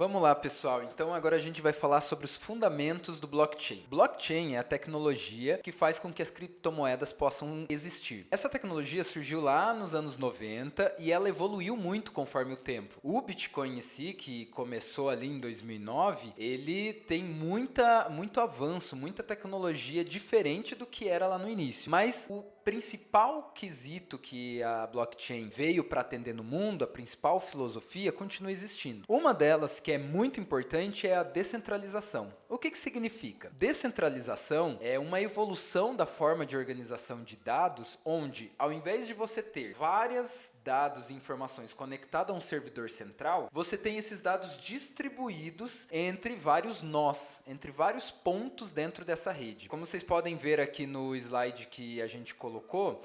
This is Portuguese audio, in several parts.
Vamos lá, pessoal. Então agora a gente vai falar sobre os fundamentos do blockchain. Blockchain é a tecnologia que faz com que as criptomoedas possam existir. Essa tecnologia surgiu lá nos anos 90 e ela evoluiu muito conforme o tempo. O Bitcoin em si, que começou ali em 2009, ele tem muito avanço, muita tecnologia diferente do que era lá no início. Mas o principal quesito que a blockchain veio para atender no mundo, a principal filosofia, continua existindo. Uma delas, que é muito importante, é a descentralização. O que significa? Descentralização é uma evolução da forma de organização de dados, onde, ao invés de você ter vários dados e informações conectados a um servidor central, você tem esses dados distribuídos entre vários nós, entre vários pontos dentro dessa rede. Como vocês podem ver aqui no slide que a gente colocou,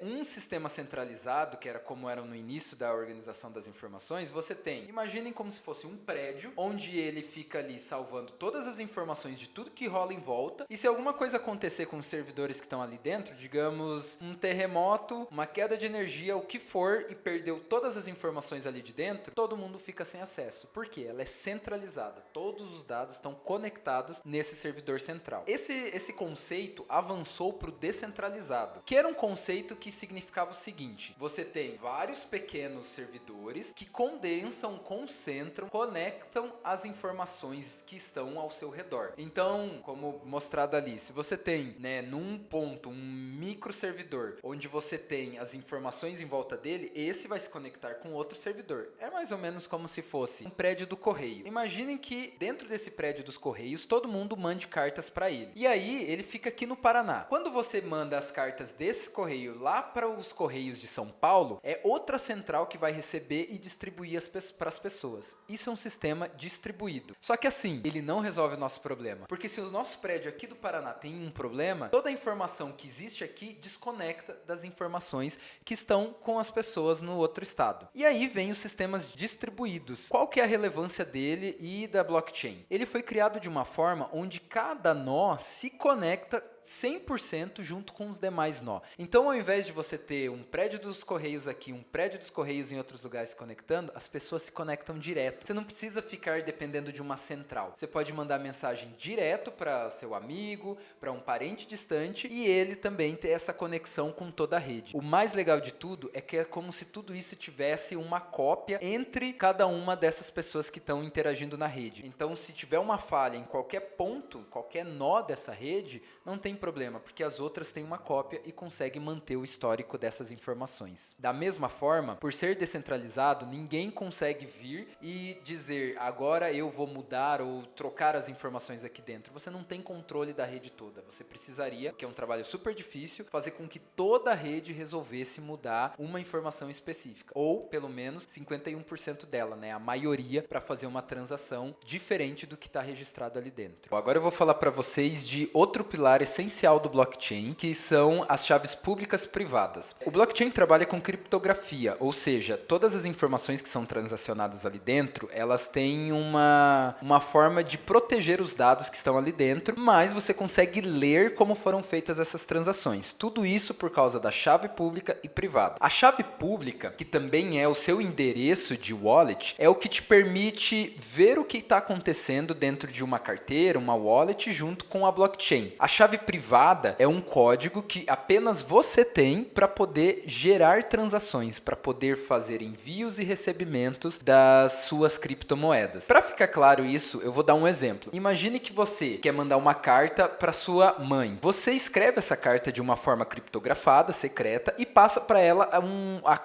um sistema centralizado, que era como era no início da organização das informações, você tem, imaginem como se fosse um prédio, onde ele fica ali salvando todas as informações de tudo que rola em volta, e se alguma coisa acontecer com os servidores que estão ali dentro, digamos, um terremoto, uma queda de energia, o que for, e perdeu todas as informações ali de dentro, todo mundo fica sem acesso. Por quê? Ela é centralizada. Todos os dados estão conectados nesse servidor central. Esse conceito avançou para o descentralizado, que era um conceito que significava o seguinte: você tem vários pequenos servidores que condensam, concentram, conectam as informações que estão ao seu redor. Então, como mostrado ali, se você tem, num ponto, um micro servidor, onde você tem as informações em volta dele, esse vai se conectar com outro servidor. É mais ou menos como se fosse um prédio do correio. Imaginem que dentro desse prédio dos correios, todo mundo mande cartas para ele. E aí, ele fica aqui no Paraná. Quando você manda as cartas desse correio lá para os Correios de São Paulo, é outra central que vai receber e distribuir para as pessoas. Isso é um sistema distribuído. Só que assim, ele não resolve o nosso problema. Porque se o nosso prédio aqui do Paraná tem um problema, toda a informação que existe aqui desconecta das informações que estão com as pessoas no outro estado. E aí vem os sistemas distribuídos. Qual que é a relevância dele e da blockchain? Ele foi criado de uma forma onde cada nó se conecta 100% junto com os demais nó. Então, ao invés de você ter um prédio dos Correios aqui, um prédio dos Correios em outros lugares se conectando, as pessoas se conectam direto. Você não precisa ficar dependendo de uma central. Você pode mandar mensagem direto para seu amigo, para um parente distante, e ele também ter essa conexão com toda a rede. O mais legal de tudo é que é como se tudo isso tivesse uma cópia entre cada uma dessas pessoas que estão interagindo na rede. Então, se tiver uma falha em qualquer ponto, qualquer nó dessa rede, não tem problema, porque as outras têm uma cópia e conseguem manter o histórico dessas informações. Da mesma forma, por ser descentralizado, ninguém consegue vir e dizer, agora eu vou mudar ou trocar as informações aqui dentro. Você não tem controle da rede toda. Você precisaria, que é um trabalho super difícil, fazer com que toda a rede resolvesse mudar uma informação específica, ou pelo menos 51% dela, a maioria, para fazer uma transação diferente do que está registrado ali dentro. Agora eu vou falar para vocês de outro pilar essencial do blockchain, que são as chaves públicas privadas. O blockchain trabalha com criptografia, ou seja, todas as informações que são transacionadas ali dentro, elas têm uma forma de proteger os dados que estão ali dentro, mas você consegue ler como foram feitas essas transações. Tudo isso por causa da chave pública e privada. A chave pública, que também é o seu endereço de wallet, é o que te permite ver o que está acontecendo dentro de uma carteira, uma wallet, junto com a blockchain. A chave privada é um código que apenas você tem para poder gerar transações, para poder fazer envios e recebimentos das suas criptomoedas. Para ficar claro isso, eu vou dar um exemplo. Imagine que você quer mandar uma carta para sua mãe. Você escreve essa carta de uma forma criptografada, secreta, e passa para ela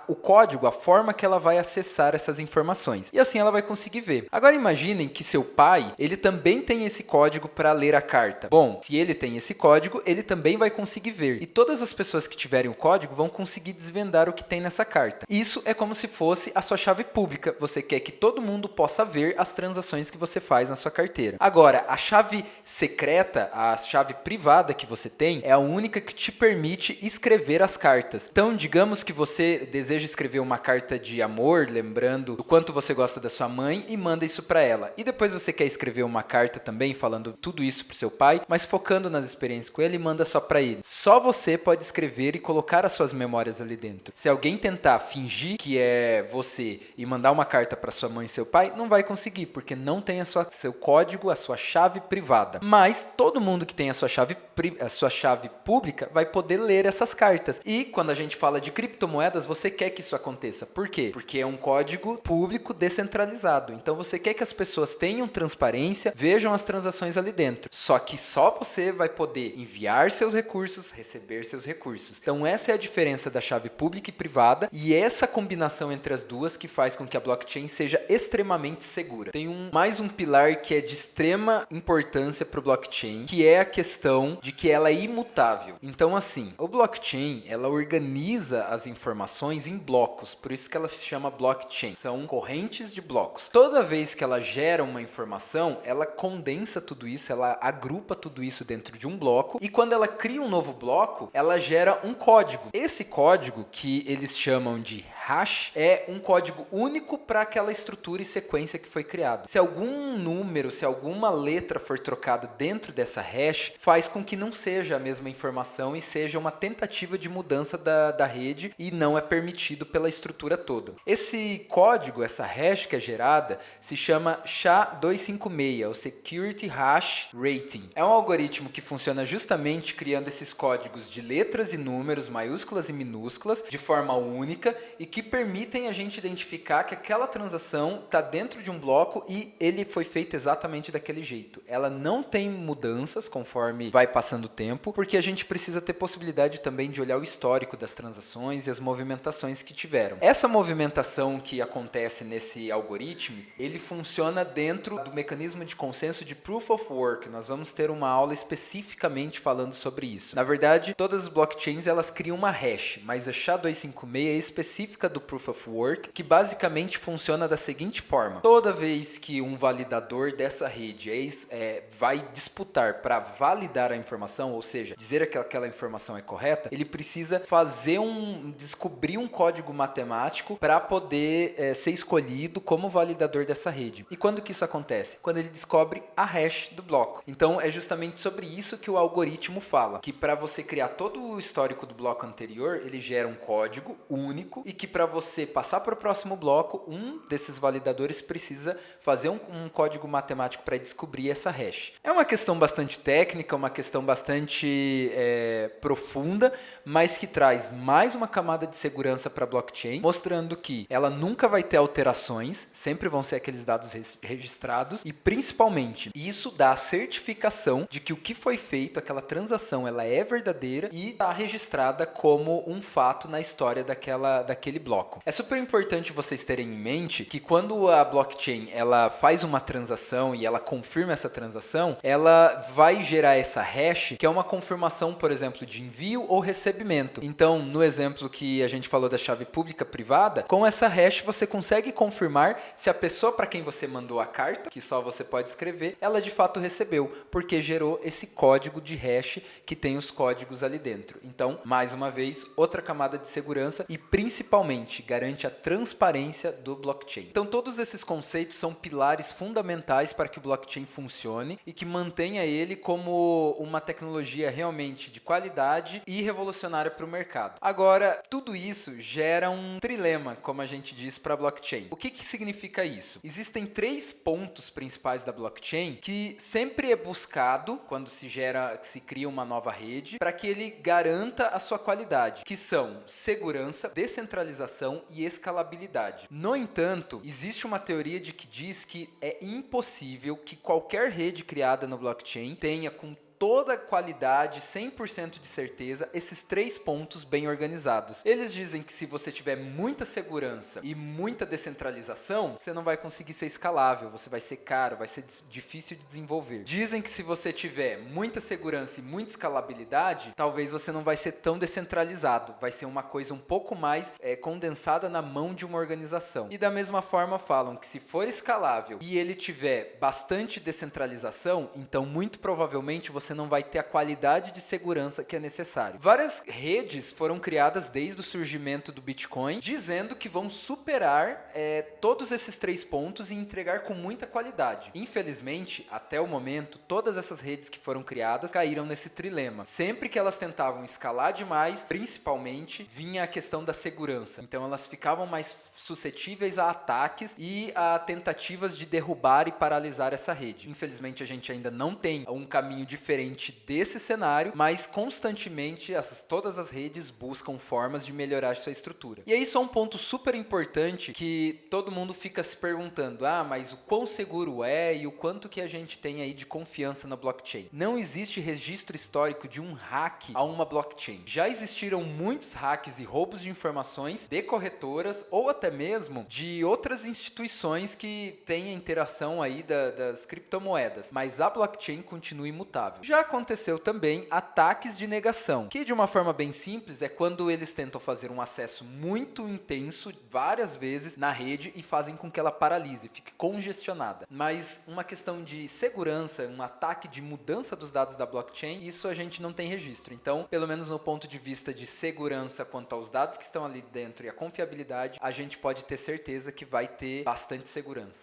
o código, a forma que ela vai acessar essas informações. E assim ela vai conseguir ver. Agora imaginem que seu pai, ele também tem esse código para ler a carta. Bom, se ele tem esse código, ele também vai conseguir ver. E todas as pessoas que tiverem o código vão conseguir desvendar o que tem nessa carta. Isso é como se fosse a sua chave pública. Você quer que todo mundo possa ver as transações que você faz na sua carteira. Agora, a chave secreta, a chave privada que você tem, é a única que te permite escrever as cartas. Então, digamos que você deseja escrever uma carta de amor, lembrando do quanto você gosta da sua mãe, e manda isso para ela. E depois você quer escrever uma carta também falando tudo isso pro seu pai, mas focando nas experiências mensagens com ele e manda só para ele. Só você pode escrever e colocar as suas memórias ali dentro. Se alguém tentar fingir que é você e mandar uma carta para sua mãe e seu pai, não vai conseguir, porque não tem seu código, a sua chave privada. Mas todo mundo que tem a sua chave pública vai poder ler essas cartas. E quando a gente fala de criptomoedas, você quer que isso aconteça. Por quê? Porque é um código público descentralizado. Então você quer que as pessoas tenham transparência, vejam as transações ali dentro. Só que só você vai poder enviar seus recursos, receber seus recursos. Então essa é a diferença da chave pública e privada, e essa combinação entre as duas que faz com que a blockchain seja extremamente segura. Tem mais um pilar que é de extrema importância para o blockchain, que é a questão de que ela é imutável. Então assim, o blockchain, ela organiza as informações em blocos, por isso que ela se chama blockchain. São correntes de blocos. Toda vez que ela gera uma informação, ela condensa tudo isso, ela agrupa tudo isso dentro de um bloco, e quando ela cria um novo bloco, ela gera um código. Esse código, que eles chamam de hash, é um código único para aquela estrutura e sequência que foi criada. Se algum número, se alguma letra for trocada dentro dessa hash, faz com que não seja a mesma informação e seja uma tentativa de mudança da rede, e não é permitido pela estrutura toda. Esse código, essa hash que é gerada, se chama SHA-256, o Security Hash Rating. É um algoritmo que funciona justamente criando esses códigos de letras e números, maiúsculas e minúsculas, de forma única, e que permitem a gente identificar que aquela transação está dentro de um bloco e ele foi feito exatamente daquele jeito. Ela não tem mudanças conforme vai passando o tempo, porque a gente precisa ter possibilidade também de olhar o histórico das transações e as movimentações que tiveram. Essa movimentação que acontece nesse algoritmo, ele funciona dentro do mecanismo de consenso de Proof of Work. Nós vamos ter uma aula especificamente falando sobre isso. Na verdade, todas as blockchains elas criam uma hash, mas a SHA-256 é específica do Proof of Work, que basicamente funciona da seguinte forma: toda vez que um validador dessa rede vai disputar para validar a informação, ou seja, dizer que aquela informação é correta, ele precisa descobrir um código matemático para poder ser escolhido como validador dessa rede. E quando que isso acontece? Quando ele descobre a hash do bloco. Então é justamente sobre isso que o algoritmo fala, que para você criar todo o histórico do bloco anterior, ele gera um código único, e que para você passar para o próximo bloco, um desses validadores precisa fazer um código matemático para descobrir essa hash. É uma questão bastante técnica, uma questão bastante profunda, mas que traz mais uma camada de segurança para a blockchain, mostrando que ela nunca vai ter alterações, sempre vão ser aqueles dados registrados, e principalmente isso dá a certificação de que o que foi feito, aquela transação, ela é verdadeira e está registrada como um fato na história daquele bloco. É super importante vocês terem em mente que quando a blockchain ela faz uma transação e ela confirma essa transação, ela vai gerar essa hash, que é uma confirmação, por exemplo, de envio ou recebimento. Então, no exemplo que a gente falou da chave pública privada, com essa hash você consegue confirmar se a pessoa para quem você mandou a carta, que só você pode escrever, ela de fato recebeu, porque gerou esse código de hash que tem os códigos ali dentro. Então, mais uma vez, outra camada de segurança, e principalmente garante a transparência do blockchain. Então, todos esses conceitos são pilares fundamentais para que o blockchain funcione e que mantenha ele como uma tecnologia realmente de qualidade e revolucionária para o mercado. Agora, tudo isso gera um trilema, como a gente diz, para a blockchain. O que significa isso? Existem 3 pontos principais da blockchain que sempre é buscado quando se cria uma nova rede, para que ele garanta a sua qualidade, que são segurança, descentralização e escalabilidade. No entanto, existe uma teoria que diz que é impossível que qualquer rede criada no blockchain tenha com toda a qualidade, 100% de certeza, esses 3 pontos bem organizados. Eles dizem que se você tiver muita segurança e muita descentralização, você não vai conseguir ser escalável, você vai ser caro, vai ser difícil de desenvolver. Dizem que se você tiver muita segurança e muita escalabilidade, talvez você não vai ser tão descentralizado, vai ser uma coisa um pouco mais condensada na mão de uma organização. E da mesma forma falam que se for escalável e ele tiver bastante descentralização, então muito provavelmente você você não vai ter a qualidade de segurança que é necessário. Várias redes foram criadas desde o surgimento do Bitcoin, dizendo que vão superar todos esses 3 pontos e entregar com muita qualidade. Infelizmente, até o momento, todas essas redes que foram criadas caíram nesse trilema. Sempre que elas tentavam escalar demais, principalmente, vinha a questão da segurança. Então elas ficavam mais suscetíveis a ataques e a tentativas de derrubar e paralisar essa rede. Infelizmente, a gente ainda não tem um caminho diferente desse cenário, mas constantemente todas as redes buscam formas de melhorar sua estrutura. E aí só um ponto super importante que todo mundo fica se perguntando, mas o quão seguro é e o quanto que a gente tem aí de confiança na blockchain. Não existe registro histórico de um hack a uma blockchain. Já existiram muitos hacks e roubos de informações de corretoras ou até mesmo de outras instituições que têm a interação aí das criptomoedas, mas a blockchain continua imutável. Já aconteceu também ataques de negação, que de uma forma bem simples é quando eles tentam fazer um acesso muito intenso várias vezes na rede e fazem com que ela paralise, fique congestionada. Mas uma questão de segurança, um ataque de mudança dos dados da blockchain, isso a gente não tem registro. Então, pelo menos no ponto de vista de segurança quanto aos dados que estão ali dentro e a confiabilidade, a gente pode ter certeza que vai ter bastante segurança.